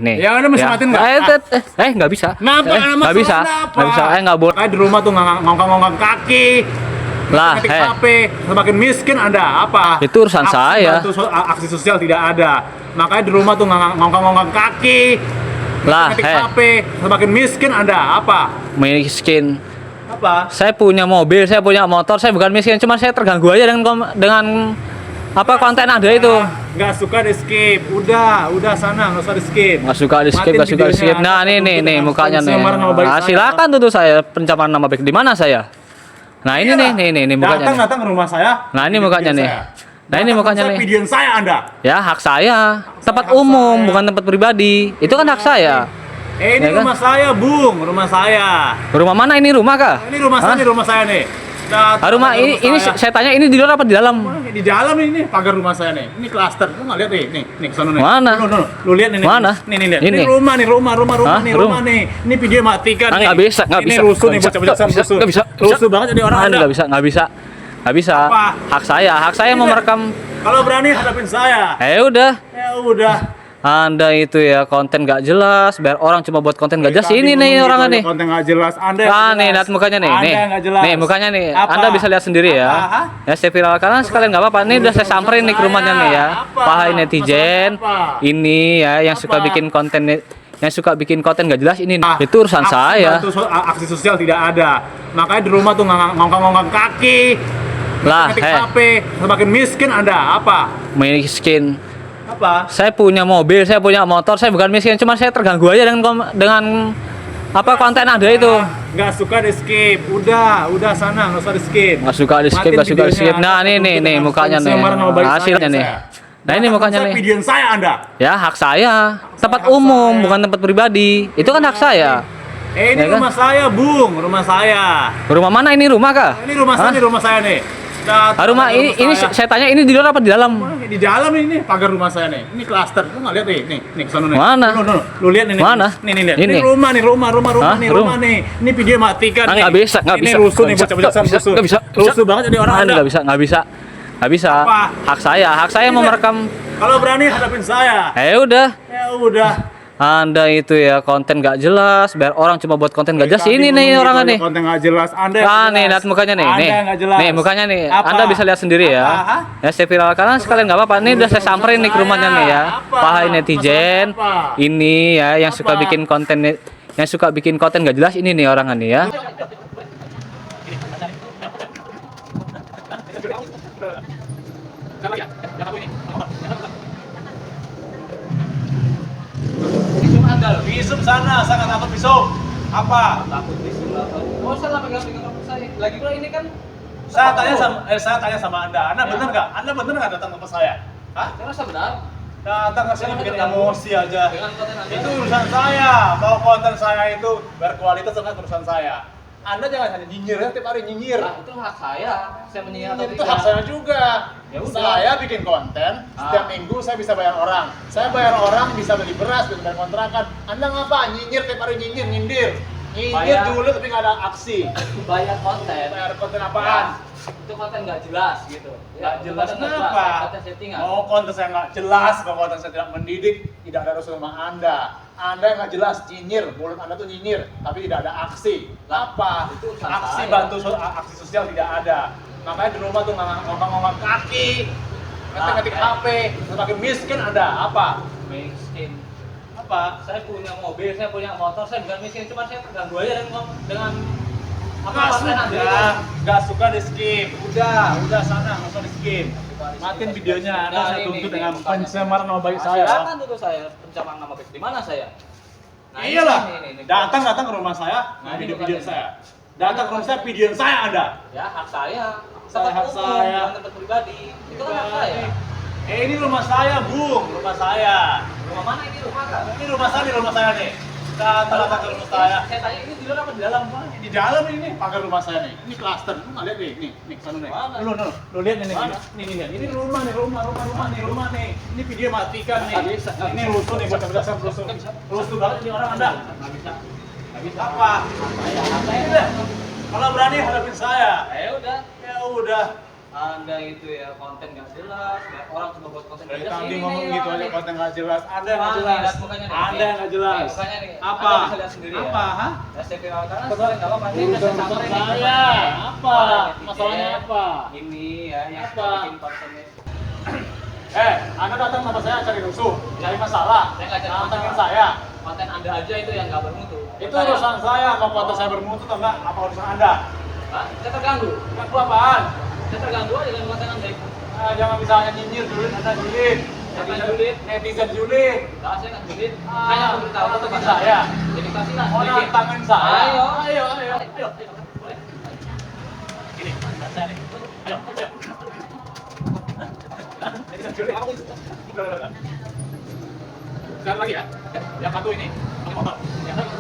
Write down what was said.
Nih. Ya udah mesti matiin nggak? Nggak bisa. Nggak bisa. Nggak bisa. Nggak boleh. Kayak di rumah tuh ngongkang-ngongkang kaki. Lah, Ketik HP, semakin miskin Anda apa? Itu urusan saya. Aksi sosial tidak ada. Makanya di rumah tuh ngongkang-ngongkang kaki. Lah, Ketik HP, semakin miskin Anda apa? Miskin. Apa? Saya punya mobil, saya punya motor, saya bukan miskin, cuma saya terganggu aja dengan apa konten Anda itu. Nggak suka di skip, udah sana nggak usah di skip. Nggak suka di skip. Nah, nih mukanya nih. Nah, silakan tutup saya pencemaran nama baik. Di mana saya? Nah, ini nih mukanya. Datang ke rumah saya. Nah, ini mukanya nih. Nah, ini mukanya nih. Videoin saya Anda. Ya, hak saya. Tempat umum, bukan tempat pribadi. Itu kan hak saya. Ini Ya kan? rumah saya, Bung, rumah saya. Rumah mana ini, rumah kah? Ini rumah saya, ini rumah saya nih. Rumah ini saya tanya ini di luar apa di dalam? Di dalam ini pagar rumah saya nih. Ini klaster. Lu enggak lihat nih kesana nih. Mana? Lu lihat nih. Mana? Nih lihat. Ini. Ini rumah nih, rumah Rumah. nih. Ini video matikan nih. Nggak bisa. Ini rusuh nih, bocah-bocah rusuh. Nggak bisa. Rusuh banget jadi orang Anda. Nggak bisa. Apa? Hak saya mau merekam. Kalau berani hadapin saya. Udah. Ya udah. Anda itu ya konten nggak jelas, biar orang cuma buat konten nggak jelas. Ini nih orangnya nih. Konten nggak jelas. Anda Nih lihat mukanya nih. Anda nggak jelas. Nih mukanya nih. Apa? Anda bisa lihat sendiri ya. Apa? Ya saya viralkan sekalian nggak apa-apa. Ini udah saya samperin nih ke rumahnya nih ya. Apa? Pahai netizen. Apa? Ini ya yang suka bikin konten nggak jelas ini. Itu urusan saya. Aksi sosial tidak ada. Makanya di rumah tuh ngongkang-ngongkang kaki. Lah, Ketik HP, semakin miskin Anda apa? Miskin. Apa? Saya punya mobil, saya punya motor, saya bukan miskin, cuma saya terganggu aja dengan apa konten Anda itu. Nggak suka di skip, udah sana nggak usah di skip. Nggak suka di skip. Nah, nih mukanya nih. Hasilnya nih. Nah, ini mukanya nih. Videoin saya Anda. Ya, hak saya. Tempat umum, bukan tempat pribadi. Itu kan hak saya. Ini Ya kan? rumah saya, Bung, rumah saya. Rumah mana ini, rumah kah? Ini rumah saya, ini rumah saya nih. Rumah ini saya tanya ini di luar apa di dalam? Di dalam ini pagar rumah saya nih. Ini klaster. Lu nggak lihat nih kesana nih. Mana? Lu lihat nih. Mana? Nih lihat. Ini. Ini rumah nih. Ini video matikan nih. Nggak bisa. Ini rusuh nih, bocah-bocah rusuh. Nggak bisa. Rusuh banget jadi orang Anda. Nggak bisa. Apa? Hak saya mau merekam. Kalau berani hadapin saya. Udah. Ya udah. Anda itu ya konten nggak jelas, biar orang cuma buat konten nggak jelas. Ini nih orangnya nih. Konten nggak jelas. Anda Nih lihat mukanya nih. Anda nggak jelas. Nih mukanya nih. Apa? Anda bisa lihat sendiri ya. Apa? Ya saya viralkan sekalian nggak apa-apa. Ini udah saya samperin nih ke rumahnya nih ya. Apa? Pahai netizen. Apa? Ini ya yang suka bikin konten nggak jelas. Ini nih orangnya nih ya. Visum sana, sangat takut visum. Apa? Takut salah pegang saya. Lagi pula ini kan Saya tanya sama Anda. Anda benar nggak? Anda benar nggak datang ke tempat saya? Hah? saya rasa benar. Datang ke sini bikin emosi aja. Dengan konten Anda. Itu urusan saya. Mau konten saya itu berkualitas dengan urusan saya. Anda jangan hanya nyinyir ya, tiap hari nyinyir. Itu hak saya. Saya menyinyir atau Itu hak saya juga. Ya udah. Saya bikin konten, setiap minggu saya bisa bayar orang. Saya bayar orang bisa beli beras, bisa bayar kontrakan. Anda ngapa? Nyinyir tiap hari nyindir. Nyindir Bayar. dulu tapi nggak ada aksi. bayar konten. Bayar konten apaan? Itu konten nggak jelas gitu. Nggak jelas konten nggak kenapa? konten settingan. Mau konten saya nggak jelas, mau konten saya tidak mendidik, tidak ada rasul sama Anda. Anda yang nggak jelas, nyinyir, mulut Anda tuh nyinyir, tapi tidak ada aksi. Apa? Itu urusan Aksi saya. bantu aksi sosial tidak ada. Makanya di rumah tuh ngongkang-ngongkang kaki, ngetik-ngetik HP, semakin miskin Anda. Apa? Miskin. Apa? Saya punya mobil, saya punya motor, saya bukan miskin, cuma saya terganggu aja dengan apa Nggak konten Anda itu. suka, nggak suka di skip. Udah sana, nggak usah di skip. Matiin videonya, Anda Nah, saya ini, tuntut nih, dengan mukanya. pencemaran nama baik saya. Silakan tutup saya pencemaran nama baik. Di mana saya? Nah, Iyalah, ini. datang ke rumah saya, Nah, ini video bukan saya. Datang ke rumah saya, videoin saya Anda. Ya, hak saya. Saya, hak umum, saya. bukan tempat pribadi. Itu kan hak saya. Ini rumah saya, Bung, rumah saya. Rumah mana ini, rumah kah? Ini rumah saya nih. Datang ke rumah saya. Saya tanya ini di luar apa di dalam? Di dalam ini pagar rumah saya nih. Ini klaster. Lu nggak lihat nih kesana nih. Mana? Lu lihat nih. Mana? Nih. Ini rumah nih. Ini video matikan nih. Nggak bisa. Ini rusuh nih, bocah-bocah rusuh. Nggak bisa. Rusuh banget ini orang Anda. Nggak bisa. Apa? Hak saya. Ini deh. Kalau berani hadapin saya. Ya udah. Ya udah. Anda itu ya konten nggak jelas, orang cuma buat konten Dari nggak jelas. tadi Ini ngomong nih, gitu orang aja nih. konten nggak jelas. Anda nggak Wah, jelas. lihat mukanya nih. Anda nggak jelas. Nih, mukanya nih. Apa? Anda bisa lihat sendiri Apa? ya. Hah? Ya saya kira karena sebenarnya nggak apa-apa. Ini Urusan saya urusan samperin nih. saya. Apa? Para netizen. Masalahnya apa? Ini ya yang Apa? bikin kontennya. Anda datang sama saya cari rusuh, cari masalah. Saya nggak cari Nantangin masalah. saya. Konten Anda aja itu yang nggak bermutu. Itu urusan saya, mau konten saya bermutu atau enggak, apa urusan Anda? Hah? Saya terganggu. Aku apaan? Saya terganggu aja dengan konten Anda itu. Jangan misalnya nyinyir, julid, Anda julid. Siapa yang julid? Netizen julid. Nah, saya nggak julid. Saya memberitahu nantangin kepada saya. Jadi kasihlah Mau sedikit. nantangin saya. Ayo. Ayo. Boleh. Gini, saya nih. Ayo. Netizen julid, apa itu? Udah. Sekali lagi ya. Yang satu ini, pakai motor. Yang satu